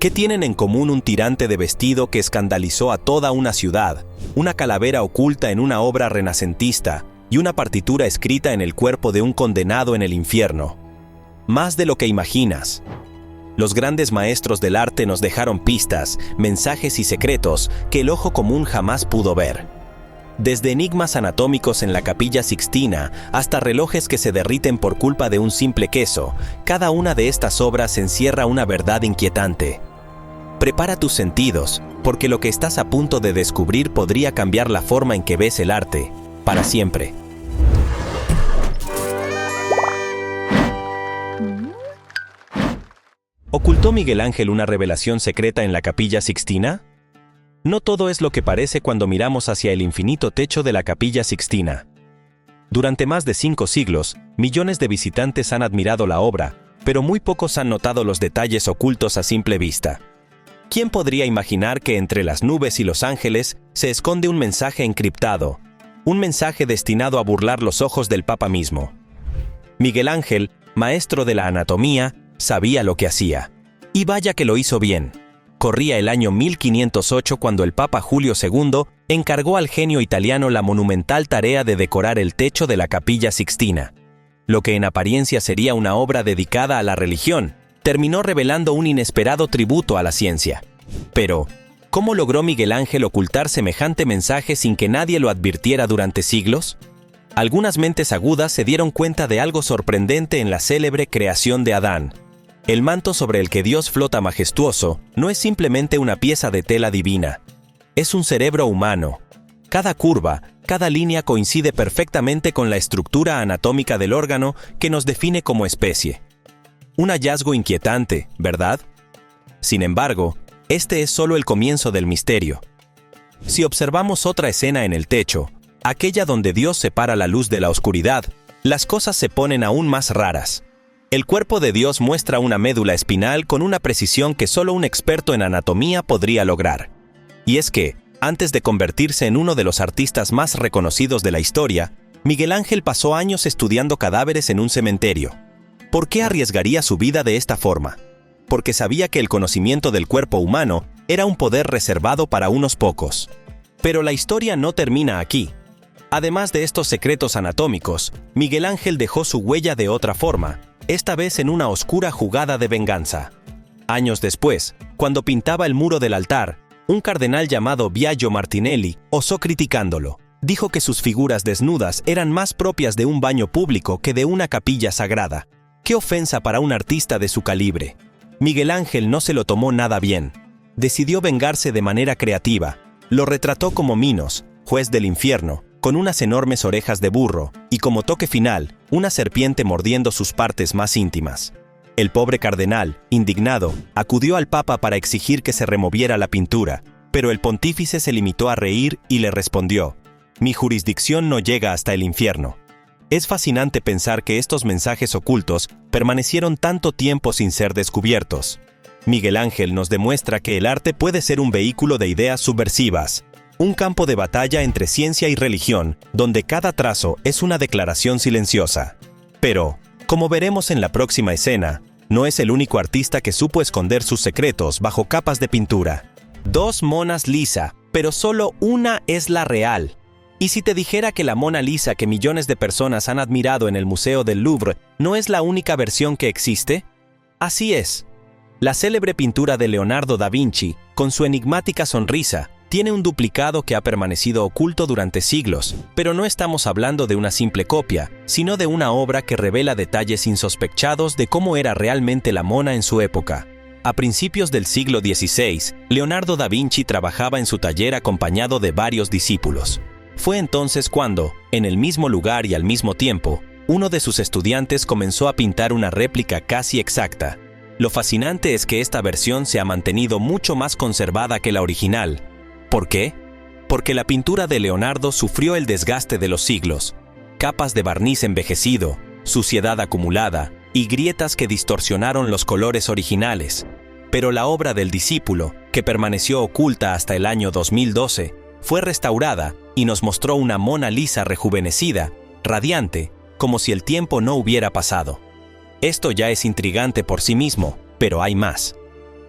¿Qué tienen en común un tirante de vestido que escandalizó a toda una ciudad, una calavera oculta en una obra renacentista y una partitura escrita en el cuerpo de un condenado en el infierno? Más de lo que imaginas. Los grandes maestros del arte nos dejaron pistas, mensajes y secretos que el ojo común jamás pudo ver. Desde enigmas anatómicos en la Capilla Sixtina hasta relojes que se derriten por culpa de un simple queso, cada una de estas obras encierra una verdad inquietante. Prepara tus sentidos, porque lo que estás a punto de descubrir podría cambiar la forma en que ves el arte, para siempre. ¿Ocultó Miguel Ángel una revelación secreta en la Capilla Sixtina? No todo es lo que parece cuando miramos hacia el infinito techo de la Capilla Sixtina. Durante más de 5 siglos, millones de visitantes han admirado la obra, pero muy pocos han notado los detalles ocultos a simple vista. ¿Quién podría imaginar que entre las nubes y los ángeles se esconde un mensaje encriptado, un mensaje destinado a burlar los ojos del Papa mismo? Miguel Ángel, maestro de la anatomía, sabía lo que hacía. Y vaya que lo hizo bien. Corría el año 1508 cuando el Papa Julio II encargó al genio italiano la monumental tarea de decorar el techo de la Capilla Sixtina. Lo que en apariencia sería una obra dedicada a la religión, terminó revelando un inesperado tributo a la ciencia. Pero, ¿cómo logró Miguel Ángel ocultar semejante mensaje sin que nadie lo advirtiera durante siglos? Algunas mentes agudas se dieron cuenta de algo sorprendente en la célebre creación de Adán. El manto sobre el que Dios flota majestuoso no es simplemente una pieza de tela divina. Es un cerebro humano. Cada curva, cada línea coincide perfectamente con la estructura anatómica del órgano que nos define como especie. Un hallazgo inquietante, ¿verdad? Sin embargo, este es solo el comienzo del misterio. Si observamos otra escena en el techo, aquella donde Dios separa la luz de la oscuridad, las cosas se ponen aún más raras. El cuerpo de Dios muestra una médula espinal con una precisión que solo un experto en anatomía podría lograr. Y es que, antes de convertirse en uno de los artistas más reconocidos de la historia, Miguel Ángel pasó años estudiando cadáveres en un cementerio. ¿Por qué arriesgaría su vida de esta forma? Porque sabía que el conocimiento del cuerpo humano era un poder reservado para unos pocos. Pero la historia no termina aquí. Además de estos secretos anatómicos, Miguel Ángel dejó su huella de otra forma, esta vez en una oscura jugada de venganza. Años después, cuando pintaba el muro del altar, un cardenal llamado Biagio Martinelli osó criticándolo. Dijo que sus figuras desnudas eran más propias de un baño público que de una capilla sagrada. ¡Qué ofensa para un artista de su calibre! Miguel Ángel no se lo tomó nada bien. Decidió vengarse de manera creativa. Lo retrató como Minos, juez del infierno, con unas enormes orejas de burro, y como toque final, una serpiente mordiendo sus partes más íntimas. El pobre cardenal, indignado, acudió al Papa para exigir que se removiera la pintura, pero el pontífice se limitó a reír y le respondió: «Mi jurisdicción no llega hasta el infierno». Es fascinante pensar que estos mensajes ocultos permanecieron tanto tiempo sin ser descubiertos. Miguel Ángel nos demuestra que el arte puede ser un vehículo de ideas subversivas, un campo de batalla entre ciencia y religión, donde cada trazo es una declaración silenciosa. Pero, como veremos en la próxima escena, no es el único artista que supo esconder sus secretos bajo capas de pintura. 2 Monas Lisa, pero solo una es la real. ¿Y si te dijera que la Mona Lisa que millones de personas han admirado en el Museo del Louvre no es la única versión que existe? Así es. La célebre pintura de Leonardo da Vinci, con su enigmática sonrisa, tiene un duplicado que ha permanecido oculto durante siglos, pero no estamos hablando de una simple copia, sino de una obra que revela detalles insospechados de cómo era realmente la Mona en su época. A principios del siglo XVI, Leonardo da Vinci trabajaba en su taller acompañado de varios discípulos. Fue entonces cuando, en el mismo lugar y al mismo tiempo, uno de sus estudiantes comenzó a pintar una réplica casi exacta. Lo fascinante es que esta versión se ha mantenido mucho más conservada que la original. ¿Por qué? Porque la pintura de Leonardo sufrió el desgaste de los siglos, capas de barniz envejecido, suciedad acumulada y grietas que distorsionaron los colores originales. Pero la obra del discípulo, que permaneció oculta hasta el año 2012, fue restaurada y nos mostró una Mona Lisa rejuvenecida, radiante, como si el tiempo no hubiera pasado. Esto ya es intrigante por sí mismo, pero hay más.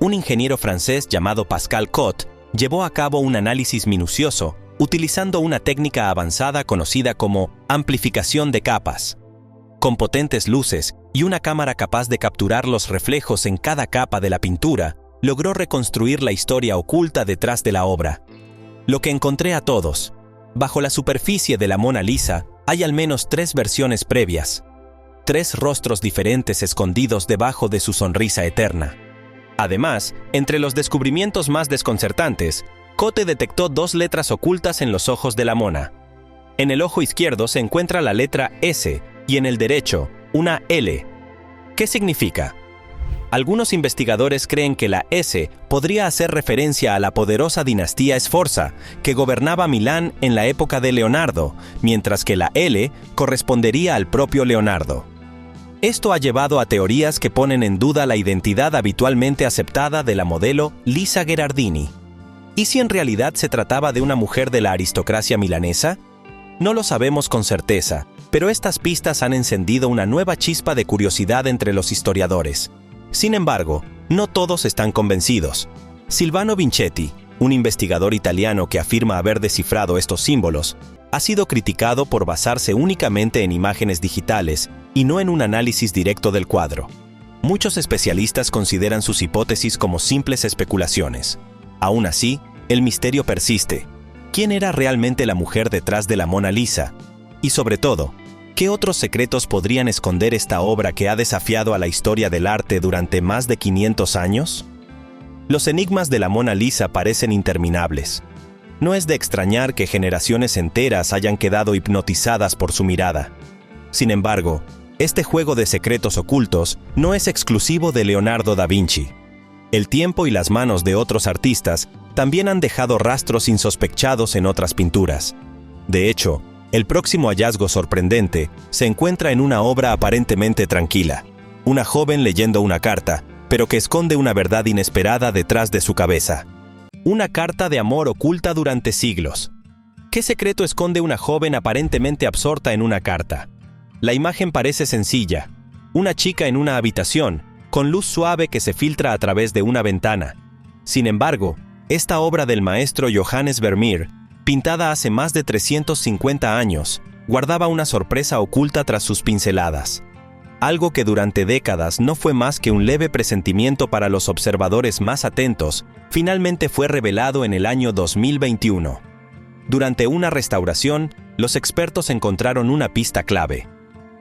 Un ingeniero francés llamado Pascal Cot llevó a cabo un análisis minucioso utilizando una técnica avanzada conocida como amplificación de capas. Con potentes luces y una cámara capaz de capturar los reflejos en cada capa de la pintura, logró reconstruir la historia oculta detrás de la obra. Lo que encontré a todos. Bajo la superficie de la Mona Lisa hay al menos 3 versiones previas. 3 rostros diferentes escondidos debajo de su sonrisa eterna. Además, entre los descubrimientos más desconcertantes, Cote detectó 2 letras ocultas en los ojos de la mona. En el ojo izquierdo se encuentra la letra S y en el derecho, una L. ¿Qué significa? Algunos investigadores creen que la S podría hacer referencia a la poderosa dinastía Sforza, que gobernaba Milán en la época de Leonardo, mientras que la L correspondería al propio Leonardo. Esto ha llevado a teorías que ponen en duda la identidad habitualmente aceptada de la modelo Lisa Gherardini. ¿Y si en realidad se trataba de una mujer de la aristocracia milanesa? No lo sabemos con certeza, pero estas pistas han encendido una nueva chispa de curiosidad entre los historiadores. Sin embargo, no todos están convencidos. Silvano Vincetti, un investigador italiano que afirma haber descifrado estos símbolos, ha sido criticado por basarse únicamente en imágenes digitales y no en un análisis directo del cuadro. Muchos especialistas consideran sus hipótesis como simples especulaciones. Aún así, el misterio persiste. ¿Quién era realmente la mujer detrás de la Mona Lisa? Y sobre todo, ¿qué otros secretos podrían esconder esta obra que ha desafiado a la historia del arte durante más de 500 años? Los enigmas de la Mona Lisa parecen interminables. No es de extrañar que generaciones enteras hayan quedado hipnotizadas por su mirada. Sin embargo, este juego de secretos ocultos no es exclusivo de Leonardo da Vinci. El tiempo y las manos de otros artistas también han dejado rastros insospechados en otras pinturas. De hecho, el próximo hallazgo sorprendente se encuentra en una obra aparentemente tranquila. Una joven leyendo una carta, pero que esconde una verdad inesperada detrás de su cabeza. Una carta de amor oculta durante siglos. ¿Qué secreto esconde una joven aparentemente absorta en una carta? La imagen parece sencilla. Una chica en una habitación, con luz suave que se filtra a través de una ventana. Sin embargo, esta obra del maestro Johannes Vermeer, pintada hace más de 350 años, guardaba una sorpresa oculta tras sus pinceladas. Algo que durante décadas no fue más que un leve presentimiento para los observadores más atentos, finalmente fue revelado en el año 2021. Durante una restauración, los expertos encontraron una pista clave.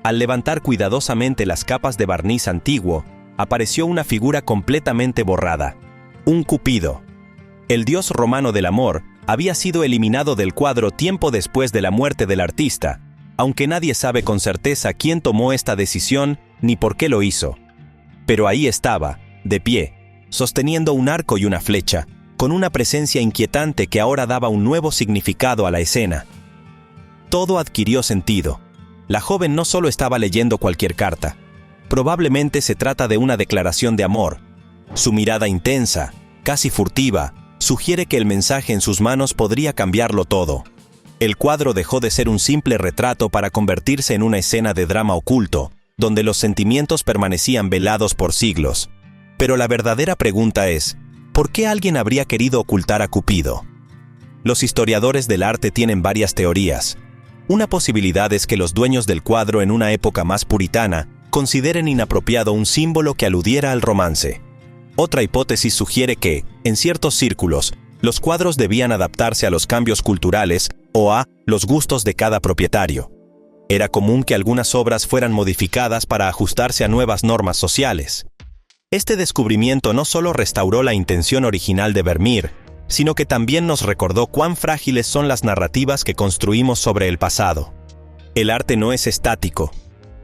Al levantar cuidadosamente las capas de barniz antiguo, apareció una figura completamente borrada. Un Cupido. El dios romano del amor había sido eliminado del cuadro tiempo después de la muerte del artista, aunque nadie sabe con certeza quién tomó esta decisión ni por qué lo hizo. Pero ahí estaba, de pie, sosteniendo un arco y una flecha, con una presencia inquietante que ahora daba un nuevo significado a la escena. Todo adquirió sentido. La joven no solo estaba leyendo cualquier carta. Probablemente se trata de una declaración de amor. Su mirada intensa, casi furtiva, sugiere que el mensaje en sus manos podría cambiarlo todo. El cuadro dejó de ser un simple retrato para convertirse en una escena de drama oculto, donde los sentimientos permanecían velados por siglos. Pero la verdadera pregunta es, ¿por qué alguien habría querido ocultar a Cupido? Los historiadores del arte tienen varias teorías. Una posibilidad es que los dueños del cuadro en una época más puritana consideren inapropiado un símbolo que aludiera al romance. Otra hipótesis sugiere que, en ciertos círculos, los cuadros debían adaptarse a los cambios culturales o a los gustos de cada propietario. Era común que algunas obras fueran modificadas para ajustarse a nuevas normas sociales. Este descubrimiento no solo restauró la intención original de Vermeer, sino que también nos recordó cuán frágiles son las narrativas que construimos sobre el pasado. El arte no es estático.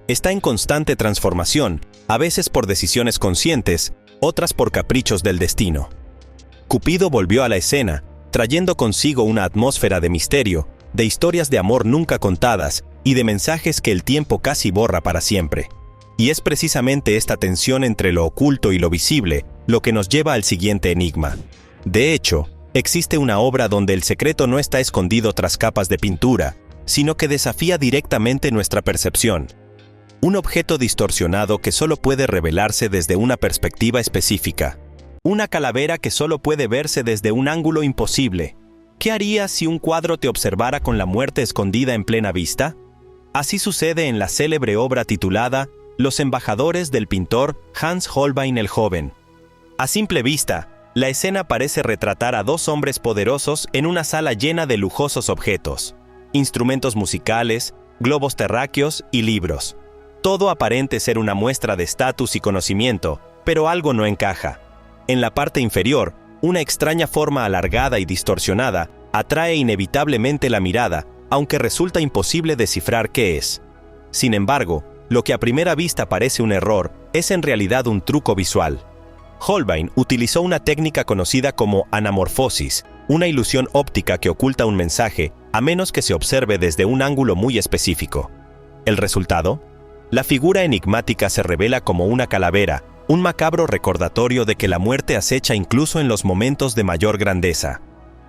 Está en constante transformación, a veces por decisiones conscientes, otras por caprichos del destino. Cupido volvió a la escena, trayendo consigo una atmósfera de misterio, de historias de amor nunca contadas y de mensajes que el tiempo casi borra para siempre. Y es precisamente esta tensión entre lo oculto y lo visible lo que nos lleva al siguiente enigma. De hecho, existe una obra donde el secreto no está escondido tras capas de pintura, sino que desafía directamente nuestra percepción. Un objeto distorsionado que solo puede revelarse desde una perspectiva específica. Una calavera que solo puede verse desde un ángulo imposible. ¿Qué harías si un cuadro te observara con la muerte escondida en plena vista? Así sucede en la célebre obra titulada Los embajadores del pintor Hans Holbein el Joven. A simple vista, la escena parece retratar a dos hombres poderosos en una sala llena de lujosos objetos, instrumentos musicales, globos terráqueos y libros. Todo aparente ser una muestra de estatus y conocimiento, pero algo no encaja. En la parte inferior, una extraña forma alargada y distorsionada atrae inevitablemente la mirada, aunque resulta imposible descifrar qué es. Sin embargo, lo que a primera vista parece un error es en realidad un truco visual. Holbein utilizó una técnica conocida como anamorfosis, una ilusión óptica que oculta un mensaje a menos que se observe desde un ángulo muy específico. ¿El resultado? La figura enigmática se revela como una calavera, un macabro recordatorio de que la muerte acecha incluso en los momentos de mayor grandeza.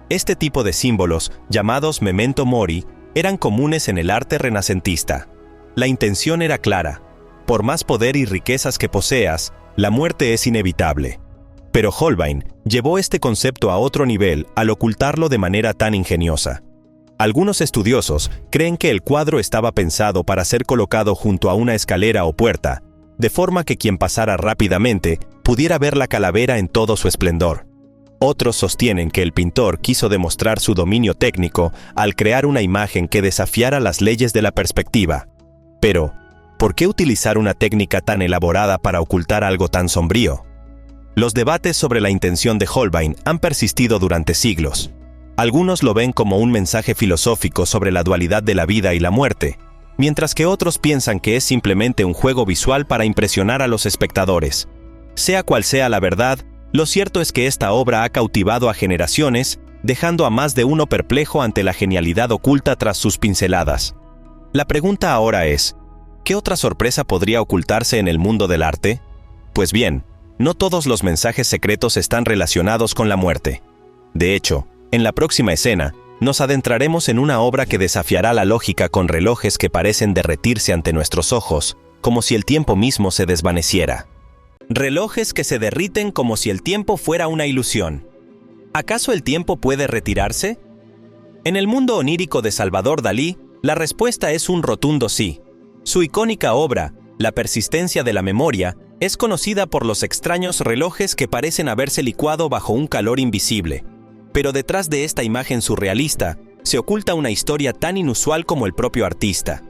Este tipo de símbolos, llamados memento mori, eran comunes en el arte renacentista. La intención era clara: por más poder y riquezas que poseas, la muerte es inevitable. Pero Holbein llevó este concepto a otro nivel al ocultarlo de manera tan ingeniosa. Algunos estudiosos creen que el cuadro estaba pensado para ser colocado junto a una escalera o puerta, de forma que quien pasara rápidamente pudiera ver la calavera en todo su esplendor. Otros sostienen que el pintor quiso demostrar su dominio técnico al crear una imagen que desafiara las leyes de la perspectiva. Pero, ¿por qué utilizar una técnica tan elaborada para ocultar algo tan sombrío? Los debates sobre la intención de Holbein han persistido durante siglos. Algunos lo ven como un mensaje filosófico sobre la dualidad de la vida y la muerte, mientras que otros piensan que es simplemente un juego visual para impresionar a los espectadores. Sea cual sea la verdad, lo cierto es que esta obra ha cautivado a generaciones, dejando a más de uno perplejo ante la genialidad oculta tras sus pinceladas. La pregunta ahora es: ¿qué otra sorpresa podría ocultarse en el mundo del arte? Pues bien, no todos los mensajes secretos están relacionados con la muerte. De hecho, en la próxima escena, nos adentraremos en una obra que desafiará la lógica con relojes que parecen derretirse ante nuestros ojos, como si el tiempo mismo se desvaneciera. Relojes que se derriten como si el tiempo fuera una ilusión. ¿Acaso el tiempo puede retirarse? En el mundo onírico de Salvador Dalí, la respuesta es un rotundo sí. Su icónica obra, La persistencia de la memoria, es conocida por los extraños relojes que parecen haberse licuado bajo un calor invisible. Pero detrás de esta imagen surrealista, se oculta una historia tan inusual como el propio artista.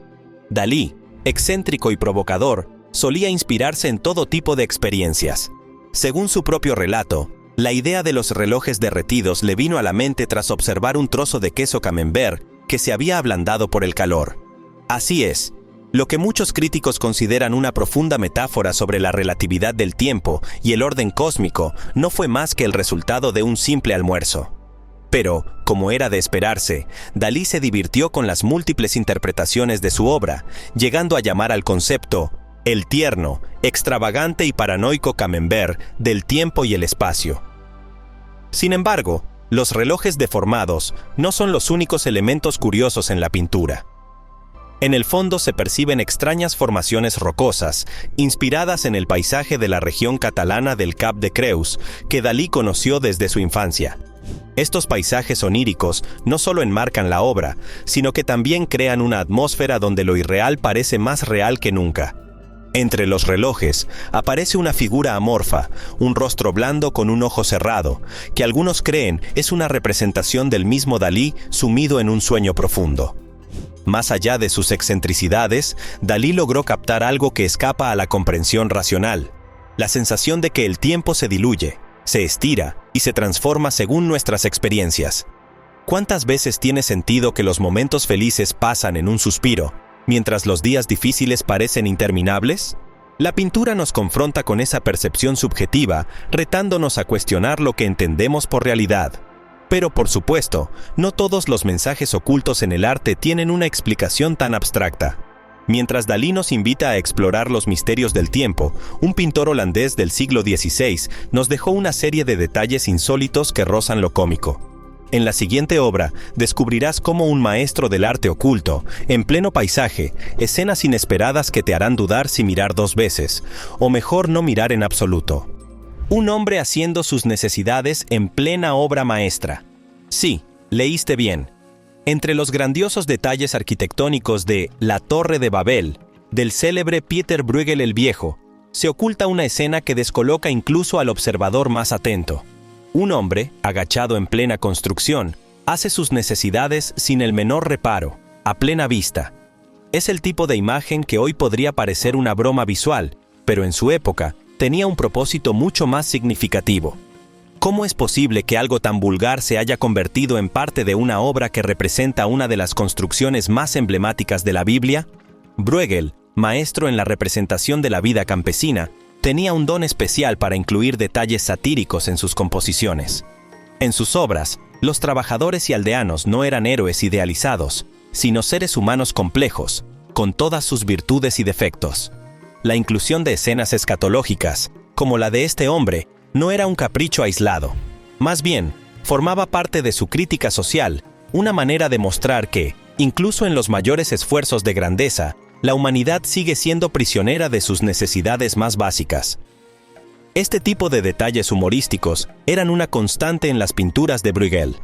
Dalí, excéntrico y provocador, solía inspirarse en todo tipo de experiencias. Según su propio relato, la idea de los relojes derretidos le vino a la mente tras observar un trozo de queso camembert que se había ablandado por el calor. Así es, lo que muchos críticos consideran una profunda metáfora sobre la relatividad del tiempo y el orden cósmico no fue más que el resultado de un simple almuerzo. Pero, como era de esperarse, Dalí se divirtió con las múltiples interpretaciones de su obra, llegando a llamar al concepto el tierno, extravagante y paranoico camembert del tiempo y el espacio. Sin embargo, los relojes deformados no son los únicos elementos curiosos en la pintura. En el fondo se perciben extrañas formaciones rocosas, inspiradas en el paisaje de la región catalana del Cap de Creus, que Dalí conoció desde su infancia. Estos paisajes oníricos no solo enmarcan la obra, sino que también crean una atmósfera donde lo irreal parece más real que nunca. Entre los relojes aparece una figura amorfa, un rostro blando con un ojo cerrado, que algunos creen es una representación del mismo Dalí sumido en un sueño profundo. Más allá de sus excentricidades, Dalí logró captar algo que escapa a la comprensión racional: la sensación de que el tiempo se diluye, se estira y se transforma según nuestras experiencias. ¿Cuántas veces tiene sentido que los momentos felices pasan en un suspiro, mientras los días difíciles parecen interminables? La pintura nos confronta con esa percepción subjetiva, retándonos a cuestionar lo que entendemos por realidad. Pero por supuesto, no todos los mensajes ocultos en el arte tienen una explicación tan abstracta. Mientras Dalí nos invita a explorar los misterios del tiempo, un pintor holandés del siglo XVI nos dejó una serie de detalles insólitos que rozan lo cómico. En la siguiente obra, descubrirás cómo un maestro del arte oculto, en pleno paisaje, escenas inesperadas que te harán dudar si mirar dos veces, o mejor no mirar en absoluto. Un hombre haciendo sus necesidades en plena obra maestra. Sí, leíste bien. Entre los grandiosos detalles arquitectónicos de La Torre de Babel, del célebre Pieter Bruegel el Viejo, se oculta una escena que descoloca incluso al observador más atento. Un hombre, agachado en plena construcción, hace sus necesidades sin el menor reparo, a plena vista. Es el tipo de imagen que hoy podría parecer una broma visual, pero en su época tenía un propósito mucho más significativo. ¿Cómo es posible que algo tan vulgar se haya convertido en parte de una obra que representa una de las construcciones más emblemáticas de la Biblia? Bruegel, maestro en la representación de la vida campesina, tenía un don especial para incluir detalles satíricos en sus composiciones. En sus obras, los trabajadores y aldeanos no eran héroes idealizados, sino seres humanos complejos, con todas sus virtudes y defectos. La inclusión de escenas escatológicas, como la de este hombre, no era un capricho aislado. Más bien, formaba parte de su crítica social, una manera de mostrar que, incluso en los mayores esfuerzos de grandeza, la humanidad sigue siendo prisionera de sus necesidades más básicas. Este tipo de detalles humorísticos eran una constante en las pinturas de Bruegel.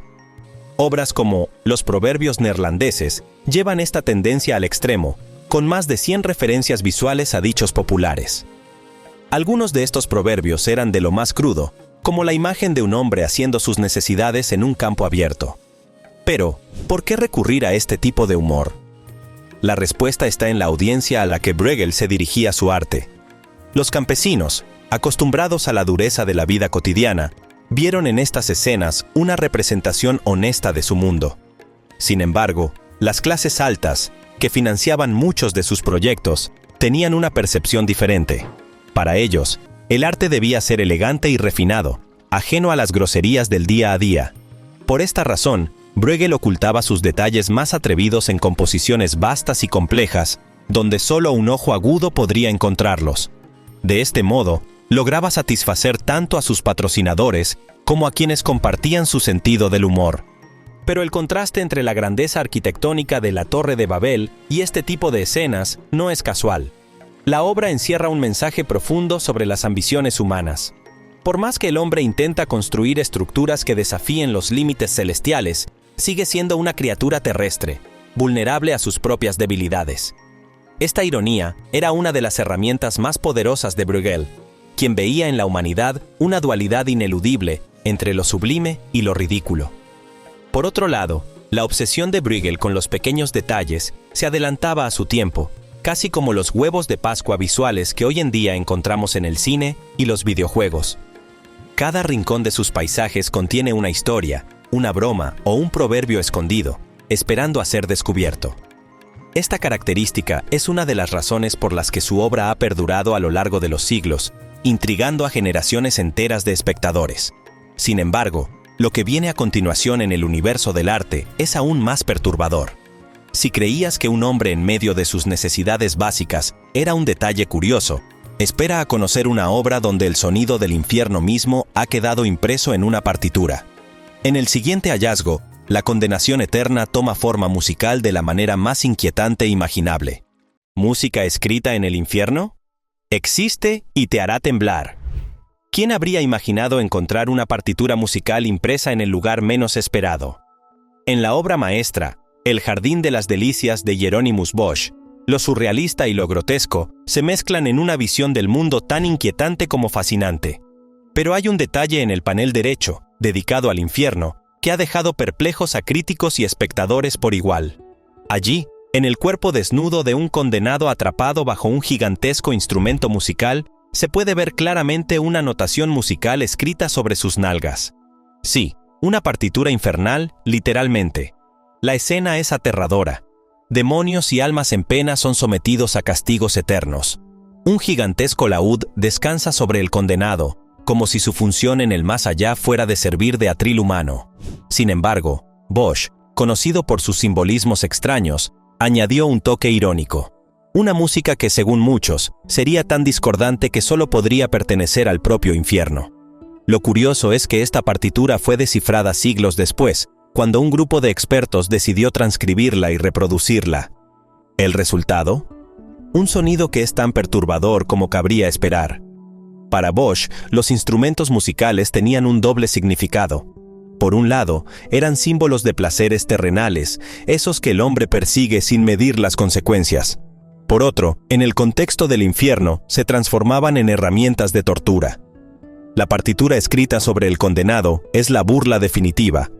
Obras como Los Proverbios Neerlandeses llevan esta tendencia al extremo, con más de 100 referencias visuales a dichos populares. Algunos de estos proverbios eran de lo más crudo, como la imagen de un hombre haciendo sus necesidades en un campo abierto. Pero, ¿por qué recurrir a este tipo de humor? La respuesta está en la audiencia a la que Bruegel se dirigía su arte. Los campesinos, acostumbrados a la dureza de la vida cotidiana, vieron en estas escenas una representación honesta de su mundo. Sin embargo, las clases altas, que financiaban muchos de sus proyectos, tenían una percepción diferente. Para ellos, el arte debía ser elegante y refinado, ajeno a las groserías del día a día. Por esta razón, Bruegel ocultaba sus detalles más atrevidos en composiciones vastas y complejas, donde solo un ojo agudo podría encontrarlos. De este modo, lograba satisfacer tanto a sus patrocinadores como a quienes compartían su sentido del humor. Pero el contraste entre la grandeza arquitectónica de la Torre de Babel y este tipo de escenas no es casual. La obra encierra un mensaje profundo sobre las ambiciones humanas. Por más que el hombre intenta construir estructuras que desafíen los límites celestiales, sigue siendo una criatura terrestre, vulnerable a sus propias debilidades. Esta ironía era una de las herramientas más poderosas de Bruegel, quien veía en la humanidad una dualidad ineludible entre lo sublime y lo ridículo. Por otro lado, la obsesión de Bruegel con los pequeños detalles se adelantaba a su tiempo, casi como los huevos de Pascua visuales que hoy en día encontramos en el cine y los videojuegos. Cada rincón de sus paisajes contiene una historia, una broma o un proverbio escondido, esperando a ser descubierto. Esta característica es una de las razones por las que su obra ha perdurado a lo largo de los siglos, intrigando a generaciones enteras de espectadores. Sin embargo, lo que viene a continuación en el universo del arte es aún más perturbador. Si creías que un hombre en medio de sus necesidades básicas era un detalle curioso, espera a conocer una obra donde el sonido del infierno mismo ha quedado impreso en una partitura. En el siguiente hallazgo, la condenación eterna toma forma musical de la manera más inquietante imaginable. ¿Música escrita en el infierno? Existe y te hará temblar. ¿Quién habría imaginado encontrar una partitura musical impresa en el lugar menos esperado? En la obra maestra, El Jardín de las Delicias de Hieronymus Bosch, lo surrealista y lo grotesco se mezclan en una visión del mundo tan inquietante como fascinante. Pero hay un detalle en el panel derecho, dedicado al infierno, que ha dejado perplejos a críticos y espectadores por igual. Allí, en el cuerpo desnudo de un condenado atrapado bajo un gigantesco instrumento musical, se puede ver claramente una notación musical escrita sobre sus nalgas. Sí, una partitura infernal, literalmente. La escena es aterradora. Demonios y almas en pena son sometidos a castigos eternos. Un gigantesco laúd descansa sobre el condenado, como si su función en el más allá fuera de servir de atril humano. Sin embargo, Bosch, conocido por sus simbolismos extraños, añadió un toque irónico. Una música que, según muchos, sería tan discordante que solo podría pertenecer al propio infierno. Lo curioso es que esta partitura fue descifrada siglos después, cuando un grupo de expertos decidió transcribirla y reproducirla. ¿El resultado? Un sonido que es tan perturbador como cabría esperar. Para Bosch, los instrumentos musicales tenían un doble significado. Por un lado, eran símbolos de placeres terrenales, esos que el hombre persigue sin medir las consecuencias. Por otro, en el contexto del infierno, se transformaban en herramientas de tortura. La partitura escrita sobre el condenado es la burla definitiva,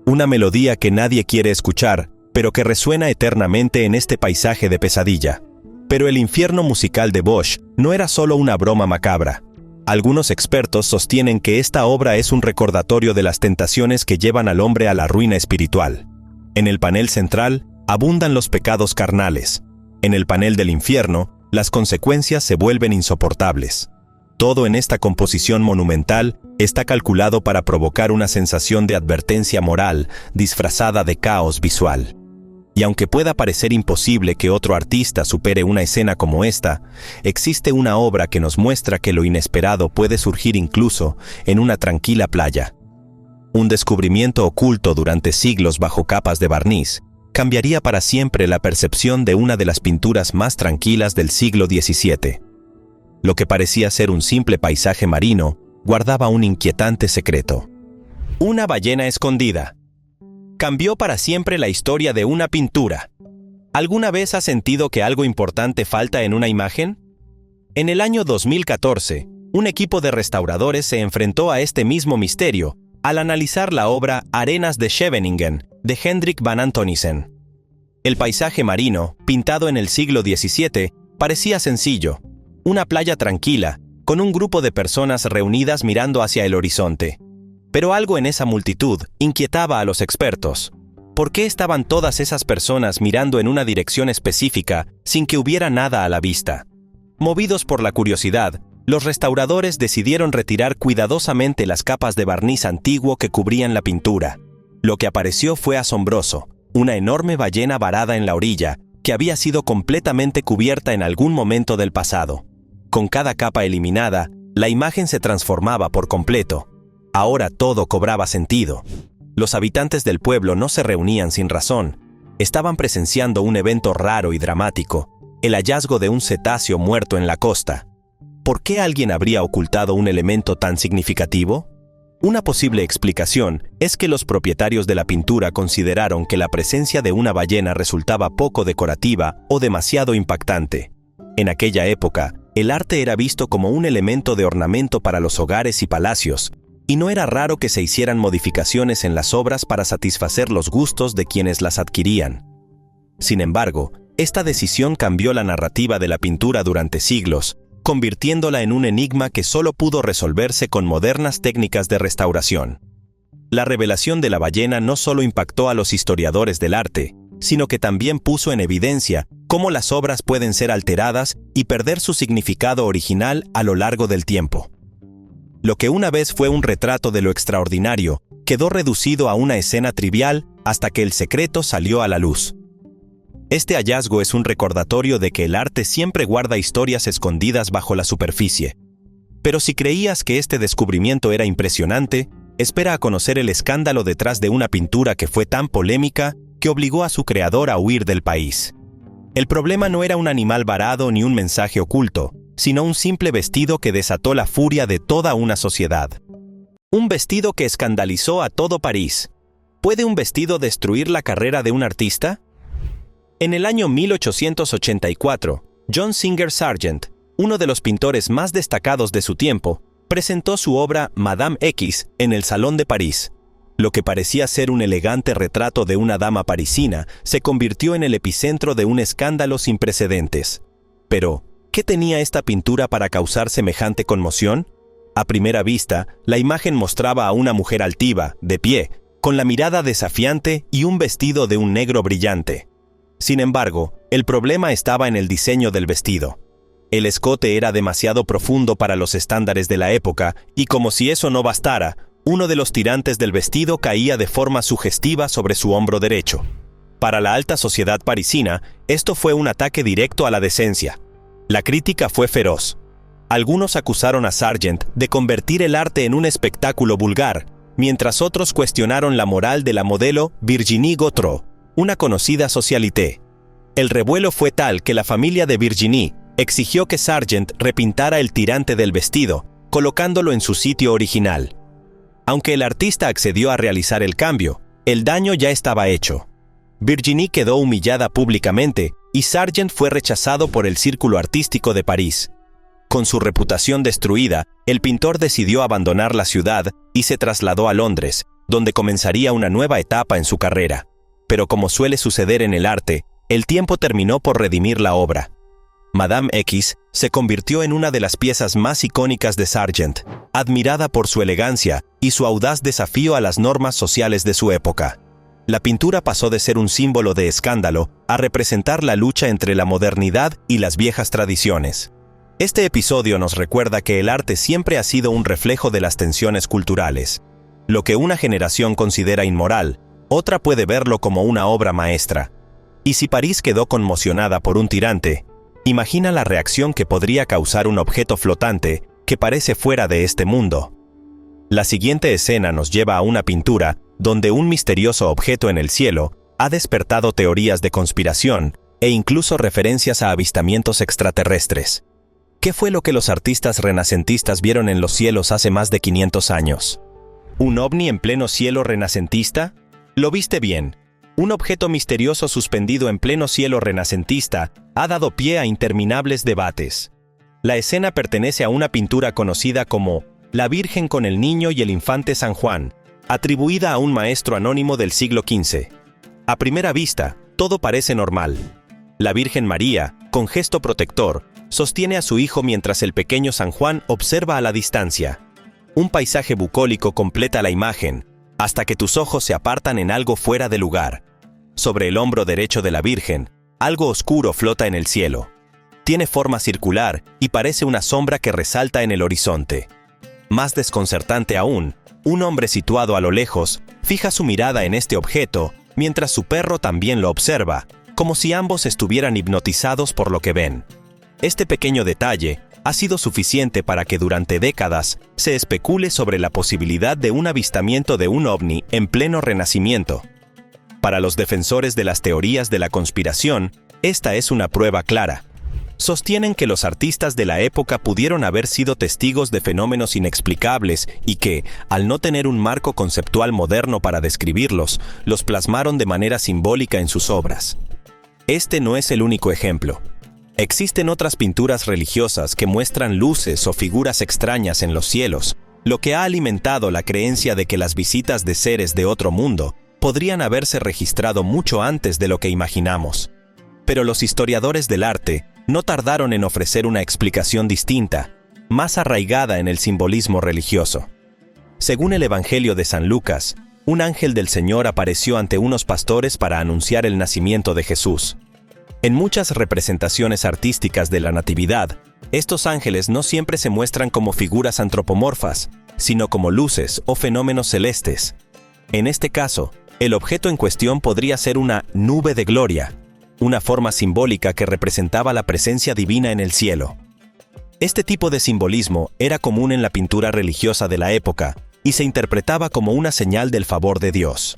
una melodía que nadie quiere escuchar, pero que resuena eternamente en este paisaje de pesadilla. Pero el infierno musical de Bosch no era solo una broma macabra. Algunos expertos sostienen que esta obra es un recordatorio de las tentaciones que llevan al hombre a la ruina espiritual. En el panel central abundan los pecados carnales. En el panel del infierno, las consecuencias se vuelven insoportables. Todo en esta composición monumental está calculado para provocar una sensación de advertencia moral disfrazada de caos visual. Y aunque pueda parecer imposible que otro artista supere una escena como esta, existe una obra que nos muestra que lo inesperado puede surgir incluso en una tranquila playa. Un descubrimiento oculto durante siglos bajo capas de barniz cambiaría para siempre la percepción de una de las pinturas más tranquilas del siglo XVII. Lo que parecía ser un simple paisaje marino guardaba un inquietante secreto. Una ballena escondida. Cambió para siempre la historia de una pintura. ¿Alguna vez has sentido que algo importante falta en una imagen? En el año 2014, un equipo de restauradores se enfrentó a este mismo misterio al analizar la obra Arenas de Scheveningen de Hendrik van Antonissen. El paisaje marino, pintado en el siglo XVII, parecía sencillo, una playa tranquila, con un grupo de personas reunidas mirando hacia el horizonte. Pero algo en esa multitud inquietaba a los expertos. ¿Por qué estaban todas esas personas mirando en una dirección específica sin que hubiera nada a la vista? Movidos por la curiosidad, los restauradores decidieron retirar cuidadosamente las capas de barniz antiguo que cubrían la pintura. Lo que apareció fue asombroso, una enorme ballena varada en la orilla, que había sido completamente cubierta en algún momento del pasado. Con cada capa eliminada, la imagen se transformaba por completo. Ahora todo cobraba sentido. Los habitantes del pueblo no se reunían sin razón. Estaban presenciando un evento raro y dramático, el hallazgo de un cetáceo muerto en la costa. ¿Por qué alguien habría ocultado un elemento tan significativo? Una posible explicación es que los propietarios de la pintura consideraron que la presencia de una ballena resultaba poco decorativa o demasiado impactante. En aquella época, el arte era visto como un elemento de ornamento para los hogares y palacios, y no era raro que se hicieran modificaciones en las obras para satisfacer los gustos de quienes las adquirían. Sin embargo, esta decisión cambió la narrativa de la pintura durante siglos, convirtiéndola en un enigma que solo pudo resolverse con modernas técnicas de restauración. La revelación de la ballena no solo impactó a los historiadores del arte, sino que también puso en evidencia cómo las obras pueden ser alteradas y perder su significado original a lo largo del tiempo. Lo que una vez fue un retrato de lo extraordinario, quedó reducido a una escena trivial hasta que el secreto salió a la luz. Este hallazgo es un recordatorio de que el arte siempre guarda historias escondidas bajo la superficie. Pero si creías que este descubrimiento era impresionante, espera a conocer el escándalo detrás de una pintura que fue tan polémica que obligó a su creador a huir del país. El problema no era un animal varado ni un mensaje oculto, sino un simple vestido que desató la furia de toda una sociedad. Un vestido que escandalizó a todo París. ¿Puede un vestido destruir la carrera de un artista? En el año 1884, John Singer Sargent, uno de los pintores más destacados de su tiempo, presentó su obra Madame X en el Salón de París. Lo que parecía ser un elegante retrato de una dama parisina se convirtió en el epicentro de un escándalo sin precedentes. Pero, ¿qué tenía esta pintura para causar semejante conmoción? A primera vista, la imagen mostraba a una mujer altiva, de pie, con la mirada desafiante y un vestido de un negro brillante. Sin embargo, el problema estaba en el diseño del vestido. El escote era demasiado profundo para los estándares de la época y, como si eso no bastara, uno de los tirantes del vestido caía de forma sugestiva sobre su hombro derecho. Para la alta sociedad parisina, esto fue un ataque directo a la decencia. La crítica fue feroz. Algunos acusaron a Sargent de convertir el arte en un espectáculo vulgar, mientras otros cuestionaron la moral de la modelo Virginie Gautreau, una conocida socialité. El revuelo fue tal que la familia de Virginie exigió que Sargent repintara el tirante del vestido, colocándolo en su sitio original. Aunque el artista accedió a realizar el cambio, el daño ya estaba hecho. Virginie quedó humillada públicamente y Sargent fue rechazado por el círculo artístico de París. Con su reputación destruida, el pintor decidió abandonar la ciudad y se trasladó a Londres, donde comenzaría una nueva etapa en su carrera. Pero como suele suceder en el arte, el tiempo terminó por redimir la obra. Madame X se convirtió en una de las piezas más icónicas de Sargent, admirada por su elegancia y su audaz desafío a las normas sociales de su época. La pintura pasó de ser un símbolo de escándalo a representar la lucha entre la modernidad y las viejas tradiciones. Este episodio nos recuerda que el arte siempre ha sido un reflejo de las tensiones culturales. Lo que una generación considera inmoral, otra puede verlo como una obra maestra. Y si París quedó conmocionada por un tirante, imagina la reacción que podría causar un objeto flotante que parece fuera de este mundo. La siguiente escena nos lleva a una pintura donde un misterioso objeto en el cielo ha despertado teorías de conspiración e incluso referencias a avistamientos extraterrestres. ¿Qué fue lo que los artistas renacentistas vieron en los cielos hace más de 500 años? ¿Un ovni en pleno cielo renacentista? Lo viste bien. Un objeto misterioso suspendido en pleno cielo renacentista ha dado pie a interminables debates. La escena pertenece a una pintura conocida como La Virgen con el Niño y el Infante San Juan, atribuida a un maestro anónimo del siglo XV. A primera vista, todo parece normal. La Virgen María, con gesto protector, sostiene a su hijo mientras el pequeño San Juan observa a la distancia. Un paisaje bucólico completa la imagen, hasta que tus ojos se apartan en algo fuera de lugar. Sobre el hombro derecho de la Virgen, algo oscuro flota en el cielo. Tiene forma circular y parece una sombra que resalta en el horizonte. Más desconcertante aún, un hombre situado a lo lejos fija su mirada en este objeto, mientras su perro también lo observa, como si ambos estuvieran hipnotizados por lo que ven. Este pequeño detalle ha sido suficiente para que durante décadas se especule sobre la posibilidad de un avistamiento de un ovni en pleno Renacimiento. Para los defensores de las teorías de la conspiración, esta es una prueba clara. Sostienen que los artistas de la época pudieron haber sido testigos de fenómenos inexplicables y que, al no tener un marco conceptual moderno para describirlos, los plasmaron de manera simbólica en sus obras. Este no es el único ejemplo. Existen otras pinturas religiosas que muestran luces o figuras extrañas en los cielos, lo que ha alimentado la creencia de que las visitas de seres de otro mundo podrían haberse registrado mucho antes de lo que imaginamos. Pero los historiadores del arte no tardaron en ofrecer una explicación distinta, más arraigada en el simbolismo religioso. Según el Evangelio de San Lucas, un ángel del Señor apareció ante unos pastores para anunciar el nacimiento de Jesús. En muchas representaciones artísticas de la Natividad, estos ángeles no siempre se muestran como figuras antropomorfas, sino como luces o fenómenos celestes. En este caso, el objeto en cuestión podría ser una nube de gloria, una forma simbólica que representaba la presencia divina en el cielo. Este tipo de simbolismo era común en la pintura religiosa de la época y se interpretaba como una señal del favor de Dios.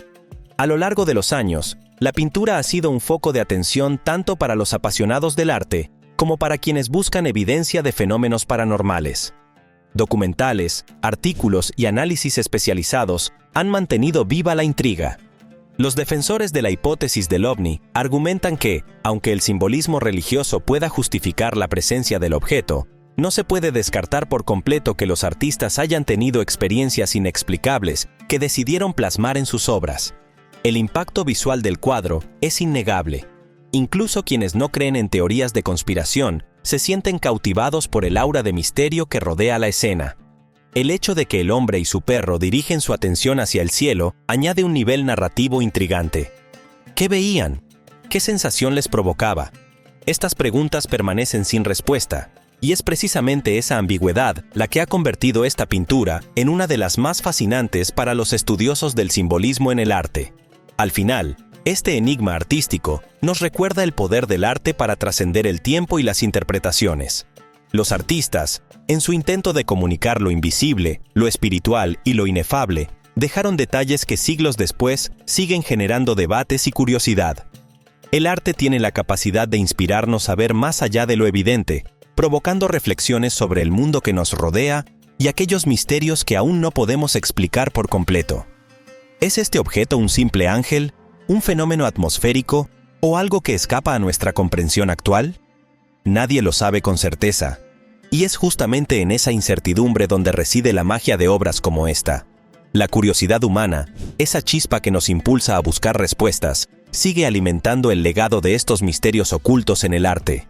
A lo largo de los años, la pintura ha sido un foco de atención tanto para los apasionados del arte como para quienes buscan evidencia de fenómenos paranormales. Documentales, artículos y análisis especializados han mantenido viva la intriga. Los defensores de la hipótesis del ovni argumentan que, aunque el simbolismo religioso pueda justificar la presencia del objeto, no se puede descartar por completo que los artistas hayan tenido experiencias inexplicables que decidieron plasmar en sus obras. El impacto visual del cuadro es innegable. Incluso quienes no creen en teorías de conspiración se sienten cautivados por el aura de misterio que rodea la escena. El hecho de que el hombre y su perro dirigen su atención hacia el cielo añade un nivel narrativo intrigante. ¿Qué veían? ¿Qué sensación les provocaba? Estas preguntas permanecen sin respuesta, y es precisamente esa ambigüedad la que ha convertido esta pintura en una de las más fascinantes para los estudiosos del simbolismo en el arte. Al final, este enigma artístico nos recuerda el poder del arte para trascender el tiempo y las interpretaciones. Los artistas, en su intento de comunicar lo invisible, lo espiritual y lo inefable, dejaron detalles que siglos después siguen generando debates y curiosidad. El arte tiene la capacidad de inspirarnos a ver más allá de lo evidente, provocando reflexiones sobre el mundo que nos rodea y aquellos misterios que aún no podemos explicar por completo. ¿Es este objeto un simple ángel, un fenómeno atmosférico o algo que escapa a nuestra comprensión actual? Nadie lo sabe con certeza, y es justamente en esa incertidumbre donde reside la magia de obras como esta. La curiosidad humana, esa chispa que nos impulsa a buscar respuestas, sigue alimentando el legado de estos misterios ocultos en el arte.